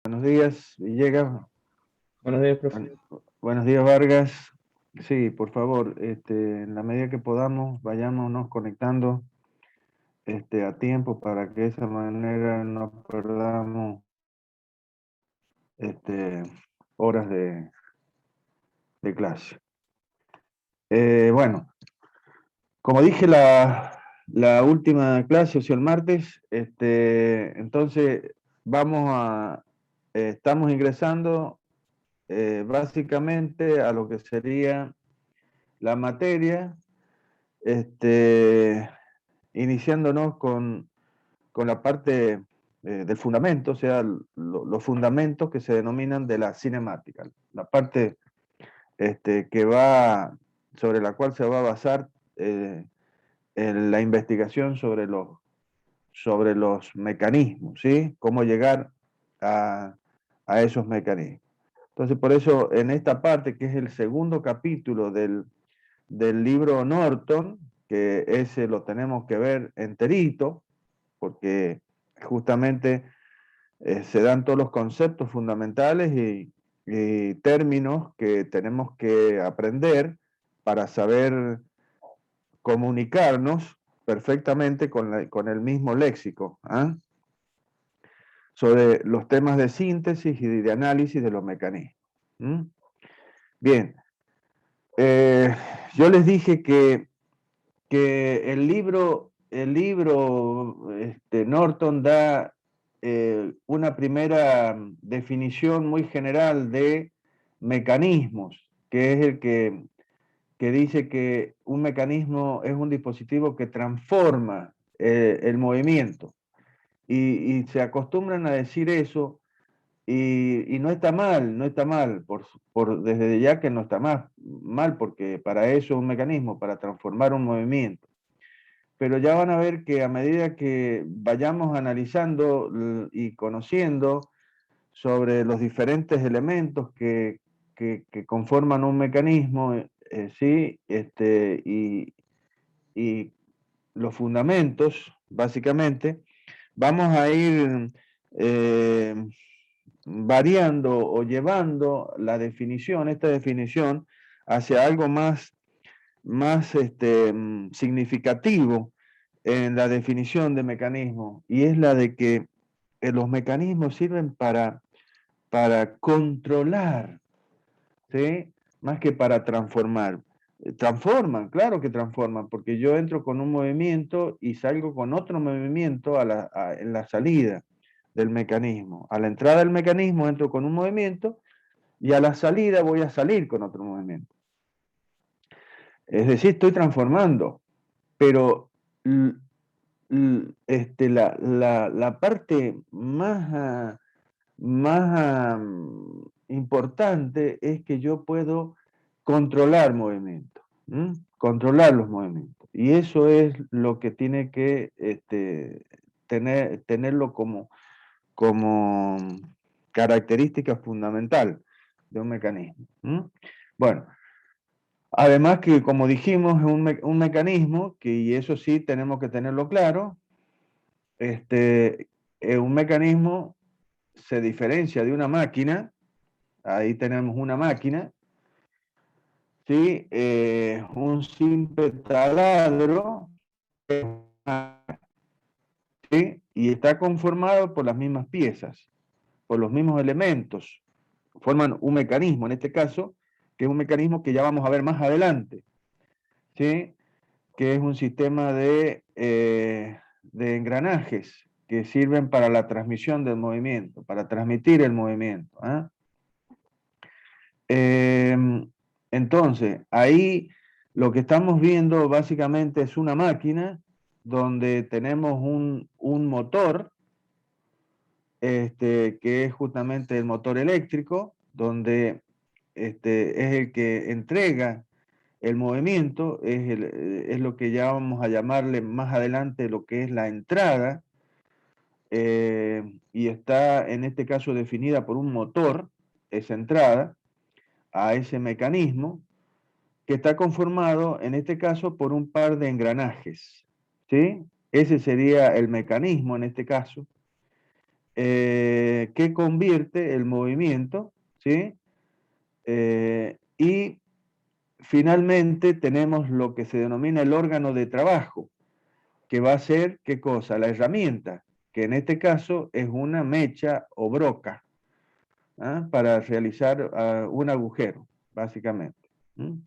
Buenos días, Villegas. Buenos días, profe. Buenos días, Vargas. Sí, por favor, en la medida que podamos, vayámonos conectando a tiempo para que de esa manera no perdamos este, horas de clase. Bueno, como dije la última clase, o sea, el martes, entonces estamos ingresando básicamente a lo que sería la materia, iniciándonos con la parte del fundamento, o sea, los fundamentos que se denominan de la cinemática, la parte sobre la cual se va a basar en la investigación sobre los mecanismos, ¿sí? Cómo llegar a, a esos mecanismos. Entonces, por eso, en esta parte, que es el segundo capítulo del libro Norton, que ese lo tenemos que ver enterito, porque justamente se dan todos los conceptos fundamentales y términos que tenemos que aprender para saber comunicarnos perfectamente con el mismo léxico, ¿ah? Sobre los temas de síntesis y de análisis de los mecanismos. ¿Mm? Bien, eh, yo les dije que el libro Norton da una primera definición muy general de mecanismos, que es que dice que un mecanismo es un dispositivo que transforma el movimiento. Y se acostumbran a decir eso y no está mal, no está mal, desde ya que no está mal, porque para eso es un mecanismo, para transformar un movimiento. Pero ya van a ver que a medida que vayamos analizando y conociendo sobre los diferentes elementos que conforman un mecanismo, ¿sí? Y los fundamentos, básicamente, vamos a ir eh, variando o llevando esta definición, hacia algo más significativo en la definición de mecanismo, y es la de que los mecanismos sirven para controlar, ¿sí? Más que para transformar. Transforman, claro que transforman, porque yo entro con un movimiento y salgo con otro movimiento en la salida del mecanismo. A la entrada del mecanismo entro con un movimiento y a la salida voy a salir con otro movimiento. Es decir, estoy transformando, pero la parte más importante es que yo puedo controlar movimientos, controlar los movimientos. Y eso es lo que tiene que tenerlo como característica fundamental de un mecanismo. Bueno, además que, como dijimos, es un mecanismo que, y eso sí tenemos que tenerlo claro, un mecanismo se diferencia de una máquina. Ahí tenemos una máquina, ¿sí? Un simple taladro, ¿sí? Y está conformado por las mismas piezas, por los mismos elementos, forman un mecanismo, en este caso, que es un mecanismo que ya vamos a ver más adelante, ¿sí? Que es un sistema de engranajes que sirven para la transmisión del movimiento, para transmitir el movimiento. Entonces, ahí lo que estamos viendo básicamente es una máquina donde tenemos un motor, que es justamente el motor eléctrico, donde es el que entrega el movimiento, es lo que ya vamos a llamarle más adelante lo que es la entrada, y está en este caso definida por un motor, esa entrada, a ese mecanismo, que está conformado en este caso por un par de engranajes, ¿sí? Ese sería el mecanismo en este caso, que convierte el movimiento, ¿sí? Y finalmente tenemos lo que se denomina el órgano de trabajo, que va a ser, ¿qué cosa? La herramienta, que en este caso es una mecha o broca, ¿ah? Para realizar un agujero, básicamente. ¿Mm?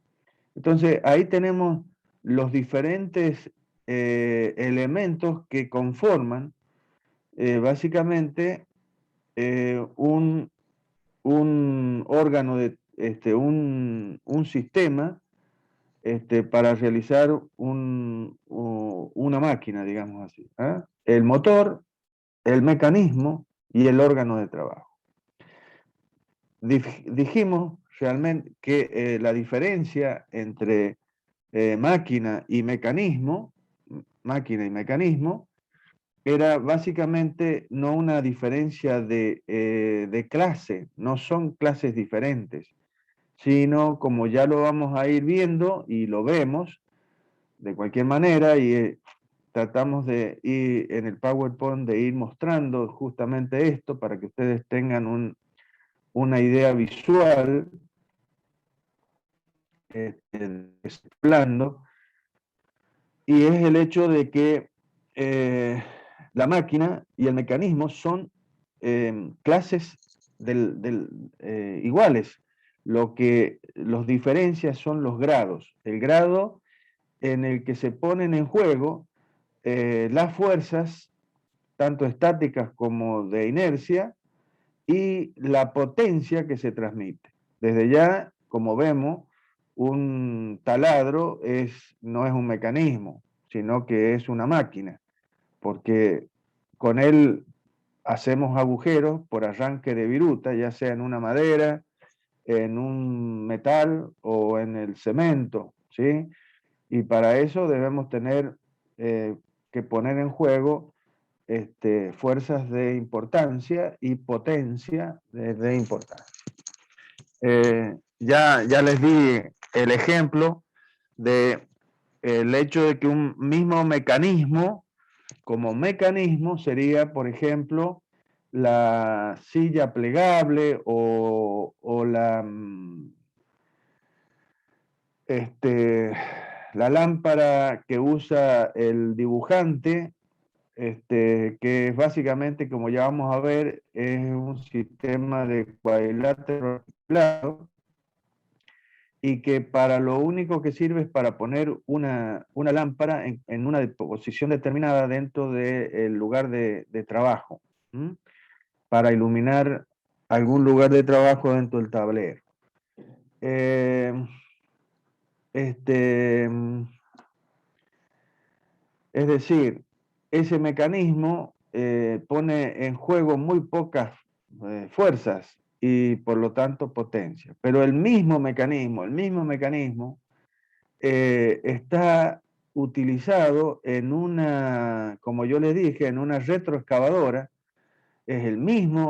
Entonces, ahí tenemos los diferentes elementos que conforman básicamente un órgano, un sistema para realizar una máquina, digamos así. ¿Ah? El motor, el mecanismo y el órgano de trabajo. Dijimos realmente que la diferencia entre máquina y mecanismo, era básicamente no una diferencia de clase, no son clases diferentes, sino como ya lo vamos a ir viendo y lo vemos de cualquier manera y tratamos de ir en el PowerPoint de ir mostrando justamente esto para que ustedes tengan una idea visual hablando, y es el hecho de que la máquina y el mecanismo son clases iguales. Lo que los diferencia son los grados. El grado en el que se ponen en juego las fuerzas, tanto estáticas como de inercia, y la potencia que se transmite. Desde ya, como vemos, un taladro no es un mecanismo, sino que es una máquina, porque con él hacemos agujeros por arranque de viruta, ya sea en una madera, en un metal o en el cemento, ¿sí? Y para eso debemos tener que poner en juego fuerzas de importancia y potencia de importancia. Ya les di el ejemplo de el hecho de que un mismo mecanismo, como mecanismo, sería, por ejemplo, la silla plegable o la lámpara que usa el dibujante, que es básicamente, como ya vamos a ver, es un sistema de cuadrilátero plano y que para lo único que sirve es para poner una lámpara en una posición determinada dentro del lugar de trabajo, ¿m? Para iluminar algún lugar de trabajo dentro del tablero. Este, Es decir, ese mecanismo pone en juego muy pocas fuerzas y por lo tanto potencia. Pero el mismo mecanismo está utilizado en como yo les dije, en una retroexcavadora. Es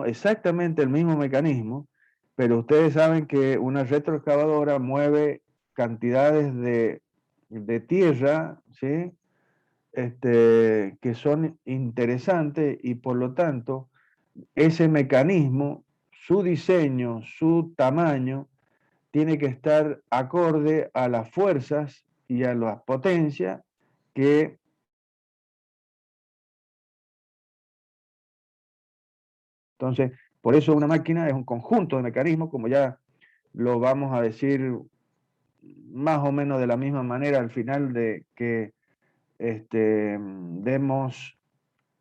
exactamente el mismo mecanismo, pero ustedes saben que una retroexcavadora mueve cantidades de tierra, ¿sí? Que son interesantes y por lo tanto ese mecanismo, su diseño, su tamaño, tiene que estar acorde a las fuerzas y a las potencias que... Entonces, por eso una máquina es un conjunto de mecanismos, como ya lo vamos a decir más o menos de la misma manera al final de que demos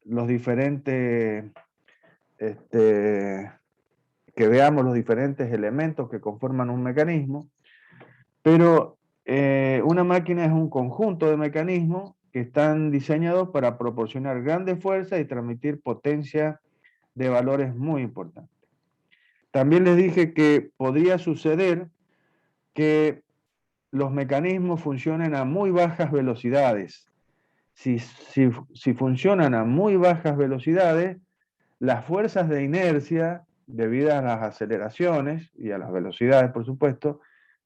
los diferentes, que veamos los diferentes elementos que conforman un mecanismo, pero una máquina es un conjunto de mecanismos que están diseñados para proporcionar grandes fuerzas y transmitir potencia de valores muy importantes. También les dije que podría suceder que los mecanismos funcionen a muy bajas velocidades. Si funcionan a muy bajas velocidades, las fuerzas de inercia, debido a las aceleraciones y a las velocidades, por supuesto,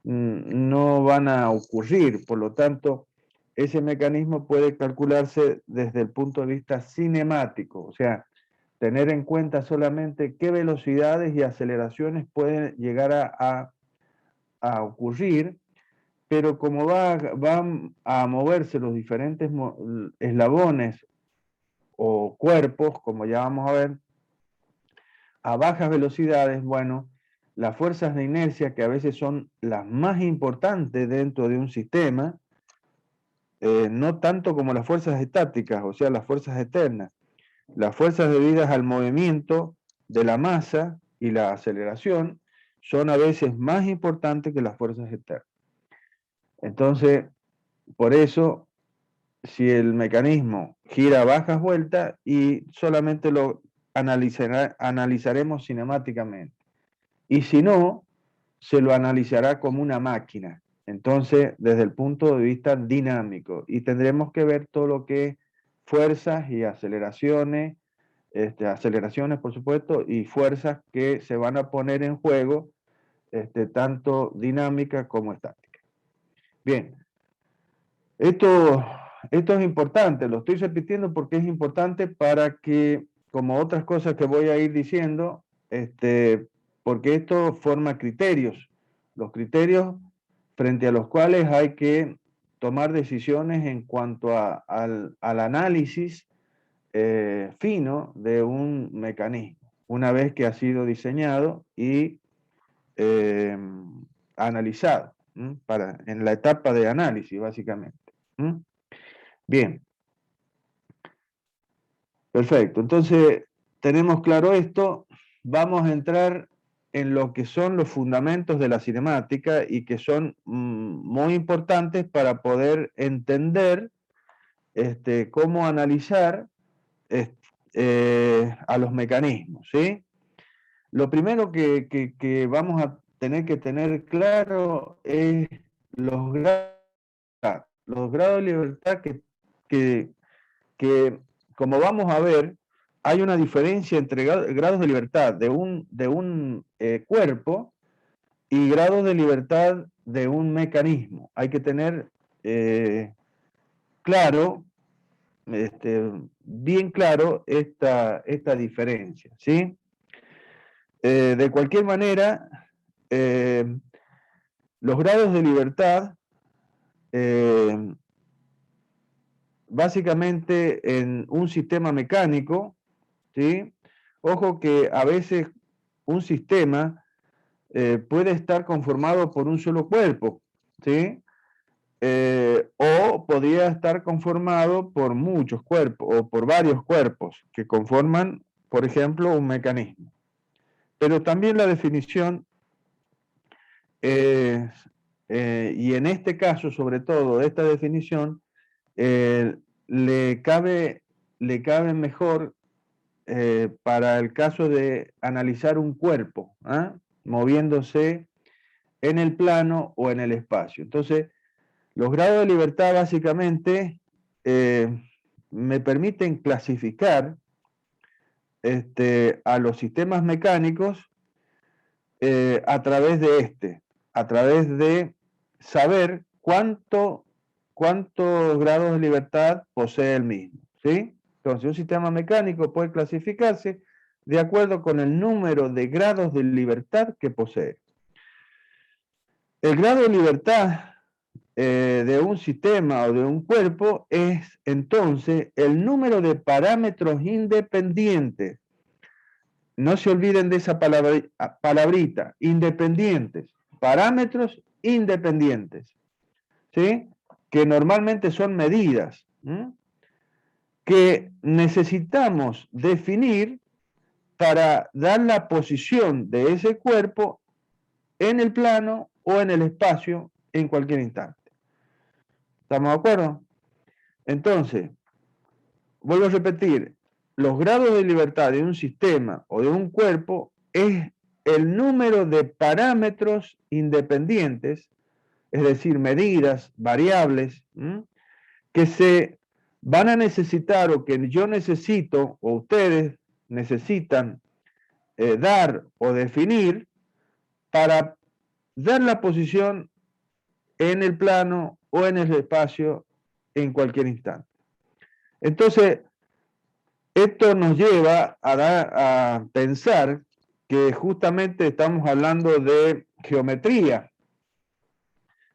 no van a ocurrir. Por lo tanto, ese mecanismo puede calcularse desde el punto de vista cinemático, o sea, tener en cuenta solamente qué velocidades y aceleraciones pueden llegar a ocurrir, pero como van a moverse los diferentes eslabones o cuerpos, como ya vamos a ver, a bajas velocidades, bueno, las fuerzas de inercia, que a veces son las más importantes dentro de un sistema, no tanto como las fuerzas estáticas, o sea, las fuerzas eternas, las fuerzas debidas al movimiento de la masa y la aceleración son a veces más importantes que las fuerzas externas. Entonces, por eso, si el mecanismo gira a bajas vueltas y solamente lo analizaremos cinemáticamente. Y si no, se lo analizará como una máquina. Entonces, desde el punto de vista dinámico. Y tendremos que ver todo lo que es fuerzas y aceleraciones, aceleraciones, por supuesto, y fuerzas que se van a poner en juego, tanto dinámica como estática. Bien, esto, esto es importante, lo estoy repitiendo porque es importante para que, como otras cosas que voy a ir diciendo, porque esto forma criterios, los criterios frente a los cuales hay que tomar decisiones en cuanto al análisis fino de un mecanismo, una vez que ha sido diseñado y analizado, en la etapa de análisis, básicamente. Bien, perfecto. Entonces, tenemos claro esto, vamos a entrar en lo que son los fundamentos de la cinemática y que son muy importantes para poder entender cómo analizar a los mecanismos, ¿sí? Lo primero que vamos a tener que tener claro es los grados de libertad que, como vamos a ver, hay una diferencia entre grados de libertad de un cuerpo y grados de libertad de un mecanismo. Hay que tener claro, bien claro esta diferencia, ¿sí? De cualquier manera, los grados de libertad, básicamente en un sistema mecánico, ¿sí? Ojo que a veces un sistema puede estar conformado por un solo cuerpo, ¿sí? O podría estar conformado por muchos cuerpos o por varios cuerpos que conforman, por ejemplo, un mecanismo. Pero también la definición es, y en este caso, sobre todo, esta definición le cabe mejor para el caso de analizar un cuerpo, moviéndose en el plano o en el espacio. Entonces, los grados de libertad básicamente me permiten clasificar a los sistemas mecánicos a través a través de saber cuántos grados de libertad posee el mismo, ¿sí? Entonces, un sistema mecánico puede clasificarse de acuerdo con el número de grados de libertad que posee. El grado de libertad de un sistema o de un cuerpo es entonces el número de parámetros independientes. No se olviden de esa palabrita, independientes, parámetros independientes, ¿sí? Que normalmente son medidas, que necesitamos definir para dar la posición de ese cuerpo en el plano o en el espacio en cualquier instante. ¿Estamos de acuerdo? Entonces, vuelvo a repetir, los grados de libertad de un sistema o de un cuerpo es el número de parámetros independientes, es decir, medidas, variables, que se van a necesitar o que yo necesito o ustedes necesitan dar o definir para dar la posición en el plano o en el espacio en cualquier instante. Entonces, Esto nos lleva a pensar que justamente estamos hablando de geometría,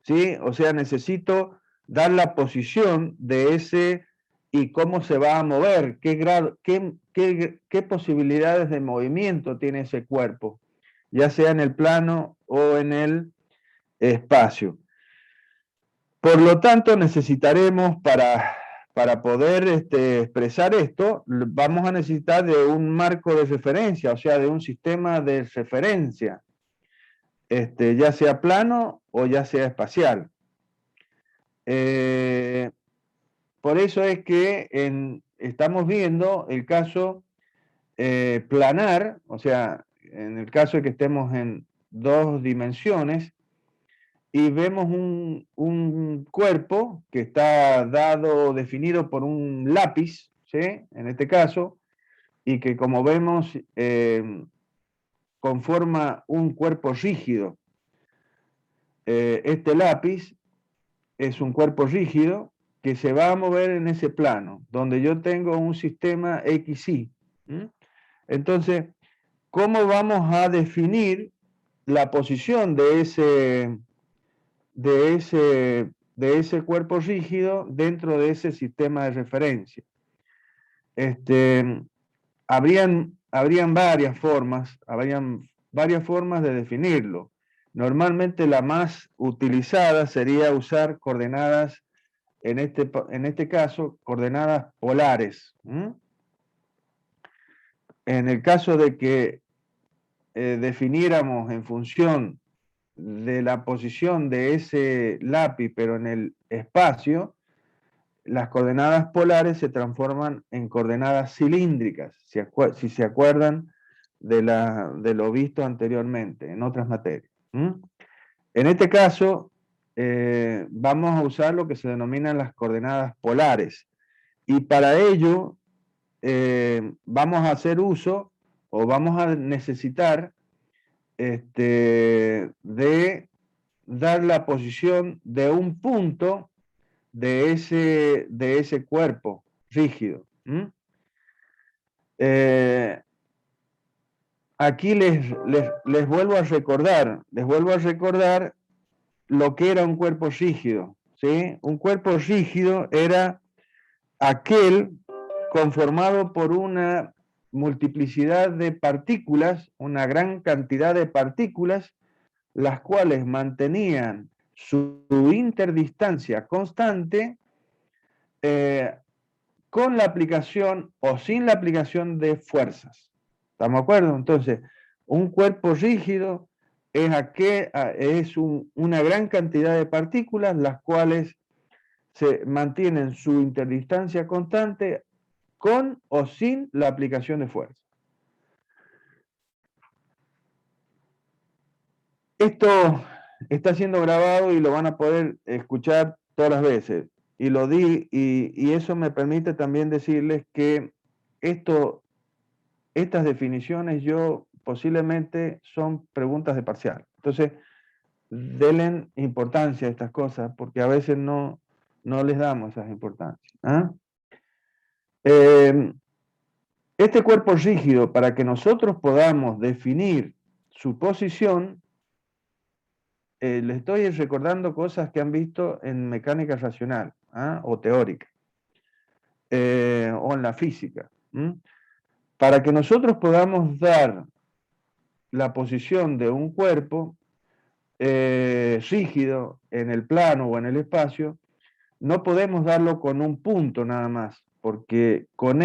¿sí? O sea, necesito dar la posición de ese y cómo se va a mover, qué posibilidades de movimiento tiene ese cuerpo, ya sea en el plano o en el espacio. Por lo tanto, necesitaremos para poder expresar esto, vamos a necesitar de un marco de referencia, o sea, de un sistema de referencia, ya sea plano o ya sea espacial. Por eso es que estamos viendo el caso planar, o sea, en el caso de que estemos en 2 dimensiones, y vemos un cuerpo que está dado, definido por un lápiz, ¿sí? En este caso, y que como vemos conforma un cuerpo rígido. Este lápiz es un cuerpo rígido que se va a mover en ese plano, donde yo tengo un sistema XY. Entonces, ¿cómo vamos a definir la posición de ese cuerpo rígido dentro de ese sistema de referencia? Habrían varias formas de definirlo. Normalmente la más utilizada sería usar coordenadas, en este caso, coordenadas polares. En el caso de que definiéramos en función de la posición de ese lápiz, pero en el espacio, las coordenadas polares se transforman en coordenadas cilíndricas, si se acuerdan de lo visto anteriormente en otras materias. En este caso, vamos a usar lo que se denominan las coordenadas polares. Y para ello, vamos a hacer uso o vamos a necesitar de dar la posición de un punto de ese cuerpo rígido. Aquí les vuelvo a recordar lo que era un cuerpo rígido, ¿sí? Un cuerpo rígido era aquel conformado por una multiplicidad de partículas, una gran cantidad de partículas, las cuales mantenían su interdistancia constante con la aplicación o sin la aplicación de fuerzas. ¿Estamos de acuerdo? Entonces, un cuerpo rígido es una gran cantidad de partículas las cuales se mantienen su interdistancia constante con o sin la aplicación de fuerza. Esto está siendo grabado y lo van a poder escuchar todas las veces. Y eso me permite también decirles que estas definiciones posiblemente son preguntas de parcial. Entonces, denle importancia a estas cosas porque a veces no les damos esas importancias. Este cuerpo rígido, para que nosotros podamos definir su posición, les estoy recordando cosas que han visto en mecánica racional o teórica, o en la física. Para que nosotros podamos dar la posición de un cuerpo rígido en el plano o en el espacio, no podemos darlo con un punto nada más, porque con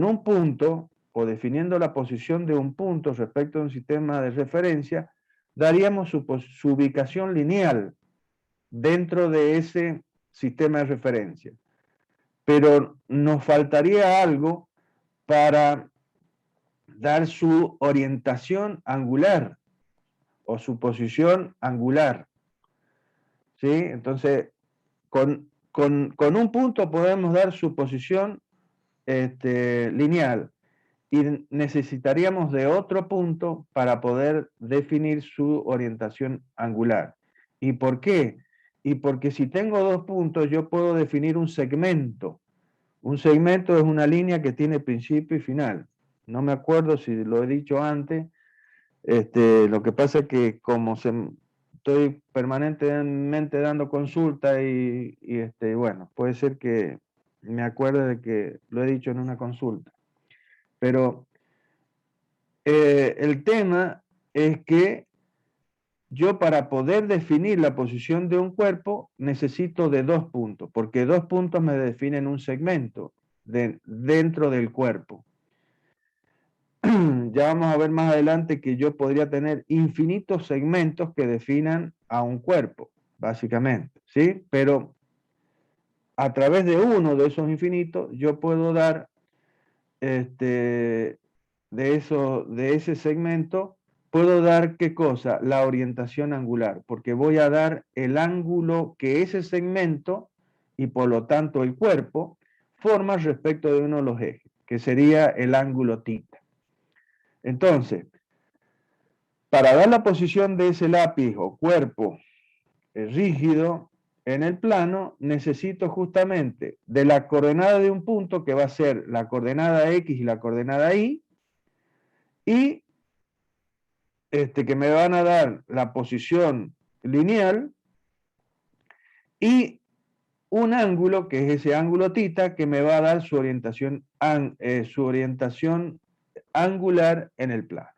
un punto, o definiendo la posición de un punto respecto a un sistema de referencia, daríamos su ubicación lineal dentro de ese sistema de referencia. Pero nos faltaría algo para dar su orientación angular o su posición angular. ¿Sí? Entonces, con un punto podemos dar su posición lineal y necesitaríamos de otro punto para poder definir su orientación angular. ¿Y por qué? Y porque si tengo 2 puntos, yo puedo definir un segmento. Un segmento es una línea que tiene principio y final. No me acuerdo si lo he dicho antes. Lo que pasa es que como estoy permanentemente dando consulta bueno, puede ser que me acuerde de que lo he dicho en una consulta. Pero el tema es que yo para poder definir la posición de un cuerpo necesito de 2 puntos, porque 2 puntos me definen un segmento dentro del cuerpo. Ya vamos a ver más adelante que yo podría tener infinitos segmentos que definan a un cuerpo, básicamente, ¿sí? Pero a través de uno de esos infinitos yo puedo dar de ese segmento, puedo dar ¿qué cosa? La orientación angular, porque voy a dar el ángulo que ese segmento y por lo tanto el cuerpo forma respecto de uno de los ejes, que sería el ángulo θ. Entonces, para dar la posición de ese lápiz o cuerpo rígido en el plano, necesito justamente de la coordenada de un punto, que va a ser la coordenada X y la coordenada Y, y que me van a dar la posición lineal, y un ángulo, que es ese ángulo θ, que me va a dar su orientación angular en el plano.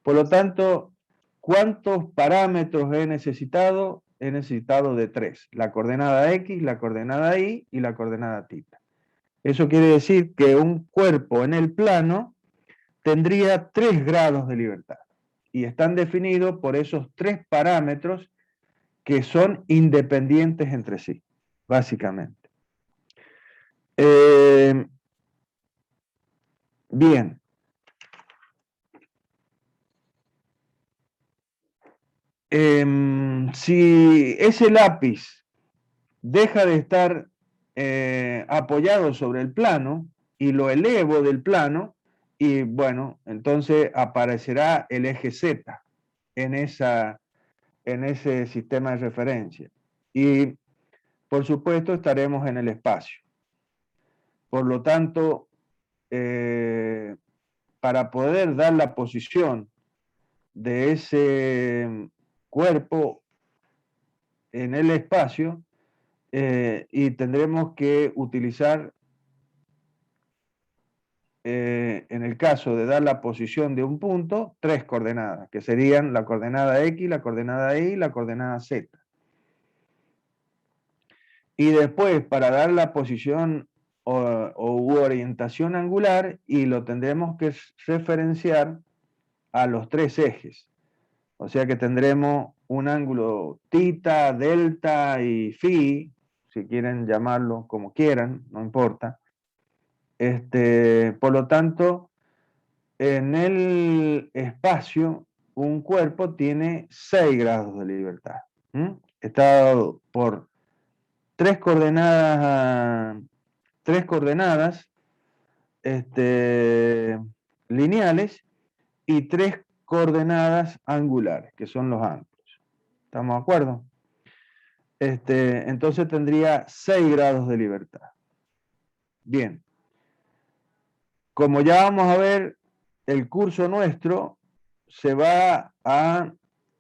Por lo tanto, ¿cuántos parámetros he necesitado? He necesitado de 3, la coordenada X, la coordenada Y y la coordenada θ. Eso quiere decir que un cuerpo en el plano tendría 3 grados de libertad y están definidos por esos 3 parámetros que son independientes entre sí, básicamente. Bien. Si ese lápiz deja de estar apoyado sobre el plano y lo elevo del plano, y bueno, entonces aparecerá el eje Z en ese sistema de referencia. Y por supuesto estaremos en el espacio. Por lo tanto, para poder dar la posición de ese cuerpo en el espacio, y tendremos que utilizar, en el caso de dar la posición de un punto, 3 coordenadas, que serían la coordenada X, la coordenada Y y la coordenada Z. Y después, para dar la posición o orientación angular, y lo tendremos que referenciar a los 3 ejes. O sea que tendremos un ángulo θ, delta y phi, si quieren llamarlo como quieran, no importa. Por lo tanto, en el espacio, un cuerpo tiene 6 grados de libertad. Está dado por 3 coordenadas, lineales y 3 coordenadas angulares, que son los ángulos. ¿Estamos de acuerdo? Entonces tendría 6 grados de libertad. Bien. Como ya vamos a ver, el curso nuestro se va a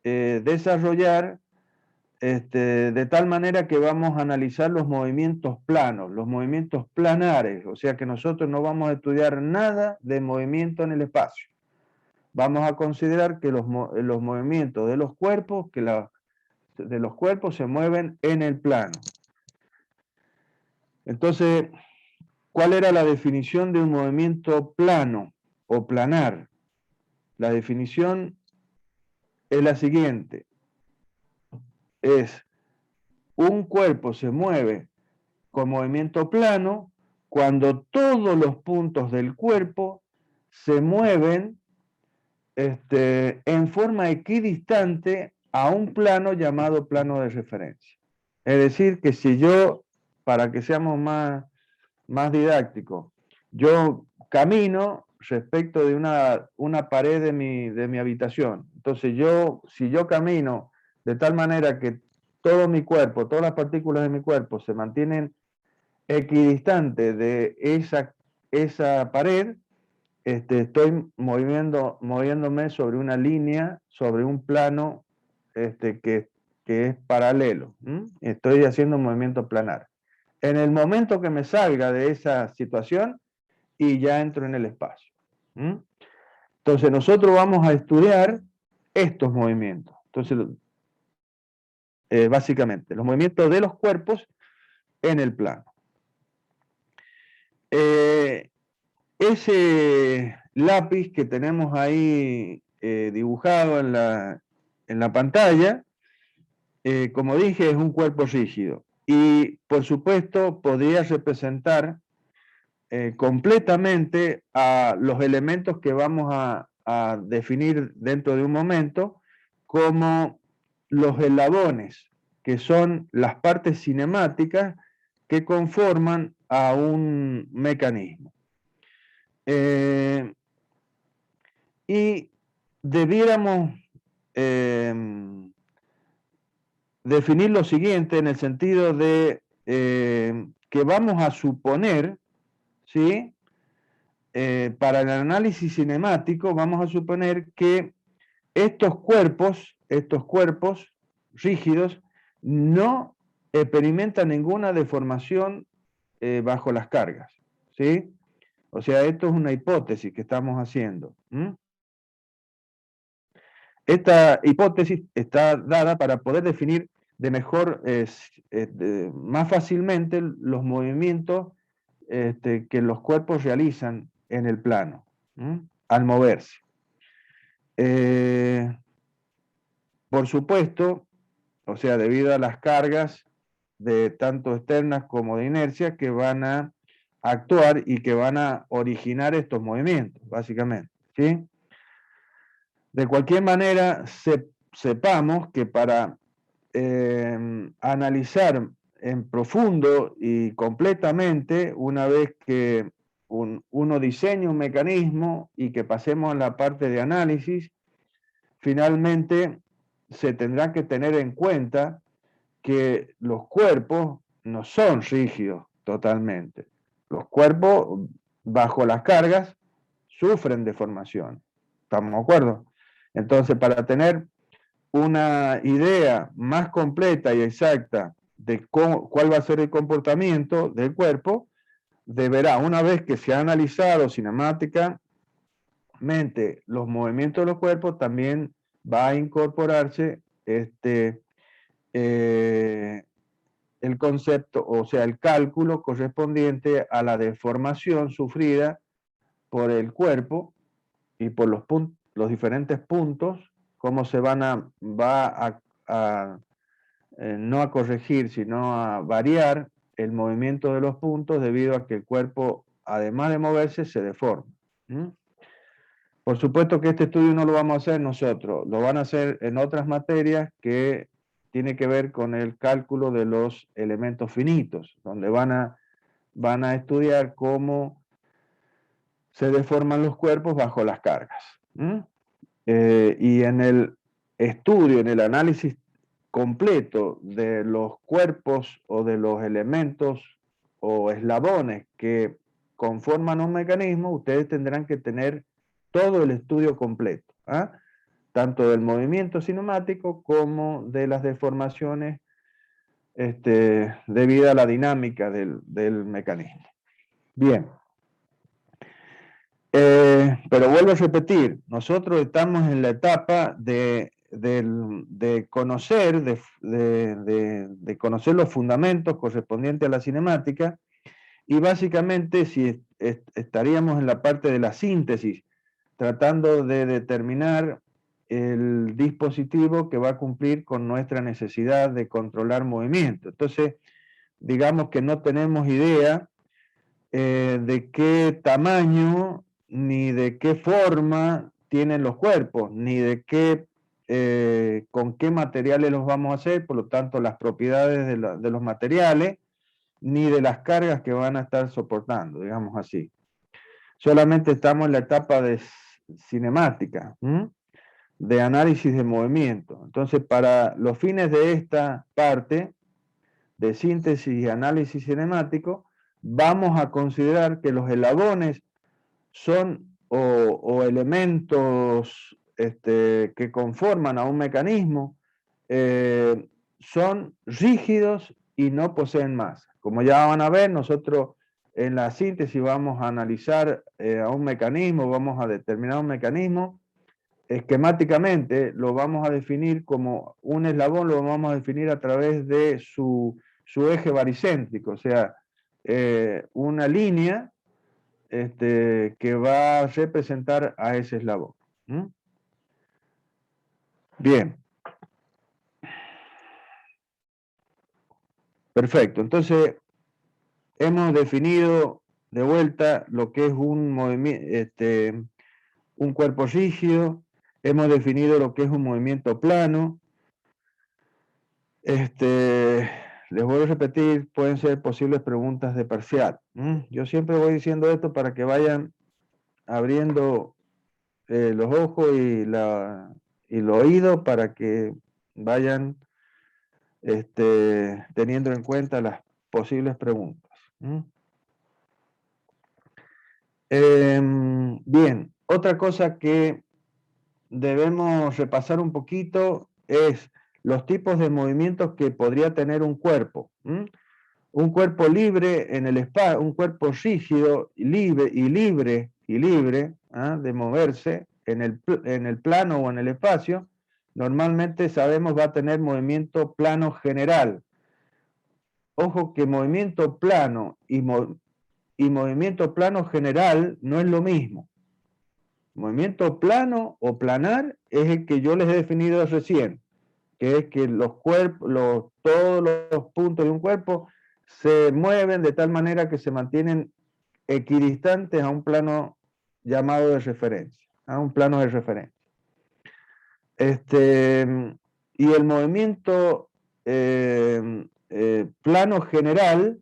desarrollar de tal manera que vamos a analizar los movimientos planos, los movimientos planares, o sea que nosotros no vamos a estudiar nada de movimiento en el espacio. Vamos a considerar que los movimientos de los cuerpos, se mueven en el plano. Entonces, ¿cuál era la definición de un movimiento plano o planar? La definición es la siguiente. Un cuerpo se mueve con movimiento plano cuando todos los puntos del cuerpo se mueven en forma equidistante a un plano llamado plano de referencia. Es decir, que si yo, para que seamos más didácticos, yo camino respecto de una pared de mi habitación. Entonces si yo camino de tal manera que todo mi cuerpo, todas las partículas de mi cuerpo se mantienen equidistante de esa pared, estoy moviéndome sobre una línea, sobre un plano que es paralelo. Estoy haciendo un movimiento planar. En el momento que me salga de esa situación, y ya entro en el espacio. Entonces nosotros vamos a estudiar estos movimientos. Entonces, básicamente, los movimientos de los cuerpos en el plano. Ese lápiz que tenemos ahí dibujado en la pantalla, como dije, es un cuerpo rígido. Y, por supuesto, podría representar completamente a los elementos que vamos a definir dentro de un momento como los eslabones, que son las partes cinemáticas que conforman a un mecanismo. Y debiéramos definir lo siguiente en el sentido de que vamos a suponer, ¿sí? Para el análisis cinemático vamos a suponer que estos cuerpos rígidos no experimentan ninguna deformación bajo las cargas, ¿sí? O sea, esto es una hipótesis que estamos haciendo. Esta hipótesis está dada para poder definir de mejor, más fácilmente los movimientos que los cuerpos realizan en el plano, al moverse. Por supuesto, o sea, debido a las cargas de tanto externas como de inercia que van a actuar y que van a originar estos movimientos, básicamente, ¿sí? De cualquier manera, sepamos que para analizar en profundo y completamente, una vez que uno diseña un mecanismo y que pasemos a la parte de análisis, finalmente se tendrá que tener en cuenta que los cuerpos no son rígidos totalmente. Los cuerpos, bajo las cargas, sufren deformación. ¿Estamos de acuerdo? Entonces, para tener una idea más completa y exacta de cuál va a ser el comportamiento del cuerpo, deberá, una vez que se ha analizado cinemáticamente los movimientos de los cuerpos, también va a incorporarse el concepto, o sea, el cálculo correspondiente a la deformación sufrida por el cuerpo y por los diferentes puntos, cómo se va no a corregir, sino a variar el movimiento de los puntos debido a que el cuerpo, además de moverse, se deforma. Por supuesto que este estudio no lo vamos a hacer nosotros, lo van a hacer en otras materias que tiene que ver con el cálculo de los elementos finitos, donde van a estudiar cómo se deforman los cuerpos bajo las cargas. Y en el estudio, en el análisis completo de los cuerpos o de los elementos o eslabones que conforman un mecanismo, ustedes tendrán que tener todo el estudio completo, tanto del movimiento cinemático como de las deformaciones debido a la dinámica del mecanismo. Bien. Pero vuelvo a repetir, nosotros estamos en la etapa de conocer, de conocer los fundamentos correspondientes a la cinemática, y básicamente si estaríamos en la parte de la síntesis, tratando de determinar el dispositivo que va a cumplir con nuestra necesidad de controlar movimiento. Entonces, digamos que no tenemos idea de qué tamaño ni de qué forma tienen los cuerpos, ni de con qué materiales los vamos a hacer, por lo tanto las propiedades de los materiales, ni de las cargas que van a estar soportando, digamos así. Solamente estamos en la etapa de cinemática, de análisis de movimiento. Entonces, para los fines de esta parte de síntesis y análisis cinemático, vamos a considerar que los eslabones son o elementos que conforman a un mecanismo, son rígidos y no poseen masa. Como ya van a ver, nosotros en la síntesis vamos a analizar a un mecanismo, vamos a determinar un mecanismo, esquemáticamente lo vamos a definir como un eslabón, lo vamos a definir a través de su eje baricéntrico, o sea, una línea que va a representar a ese eslabón. ¿Mm? Bien. Perfecto. Entonces, hemos definido de vuelta lo que es un movimiento, un cuerpo rígido, hemos definido lo que es un movimiento plano. Les voy a repetir, pueden ser posibles preguntas de parcial. Yo siempre voy diciendo esto para que vayan abriendo los ojos y el oído para que vayan teniendo en cuenta las posibles preguntas. Bien, otra cosa que debemos repasar un poquito es los tipos de movimientos que podría tener un cuerpo. Un cuerpo libre en el espacio, un cuerpo rígido, libre de moverse en el plano o en el espacio, normalmente sabemos va a tener movimiento plano general. Ojo que movimiento plano y movimiento plano general no es lo mismo. Movimiento plano o planar es el que yo les he definido recién, que es que los cuerpos, todos los puntos de un cuerpo se mueven de tal manera que se mantienen equidistantes a un plano llamado de referencia, a un plano de referencia. Y el movimiento plano general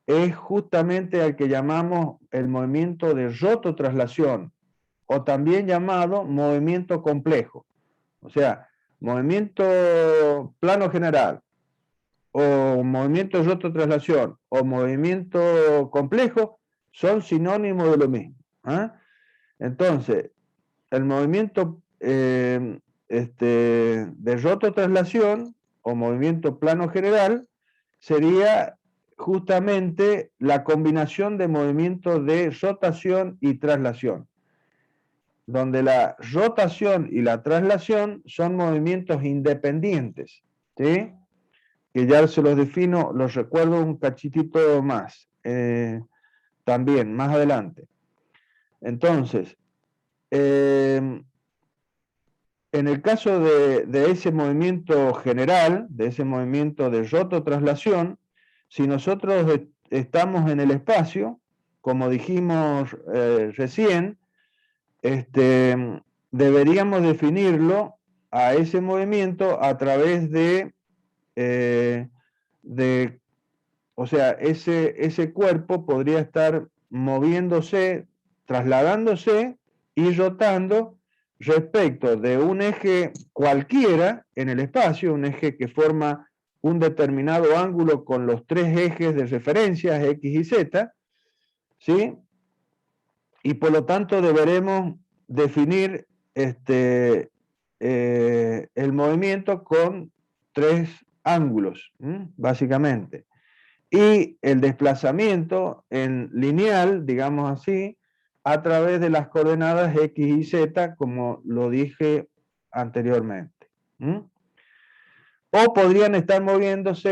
es justamente al que llamamos el movimiento de rototraslación, o también llamado movimiento complejo. O sea, movimiento plano general, o movimiento de rototraslación, o movimiento complejo, son sinónimos de lo mismo. Entonces, el movimiento de rototraslación, o movimiento plano general, sería justamente la combinación de movimientos de rotación y traslación, donde la rotación y la traslación son movimientos independientes, ¿sí? Que ya se los defino, los recuerdo un cachitito más, también, más adelante. Entonces, en el caso de ese movimiento general, de ese movimiento de rototraslación, si nosotros estamos en el espacio, como dijimos recién, deberíamos definirlo a ese movimiento a través o sea, ese cuerpo podría estar moviéndose, trasladándose y rotando respecto de un eje cualquiera en el espacio, un eje que forma un determinado ángulo con los tres ejes de referencia, X y Z, ¿sí? Y por lo tanto deberemos definir el movimiento con tres ángulos, básicamente. Y el desplazamiento en lineal, digamos así, a través de las coordenadas X y Z, como lo dije anteriormente. O podrían estar moviéndose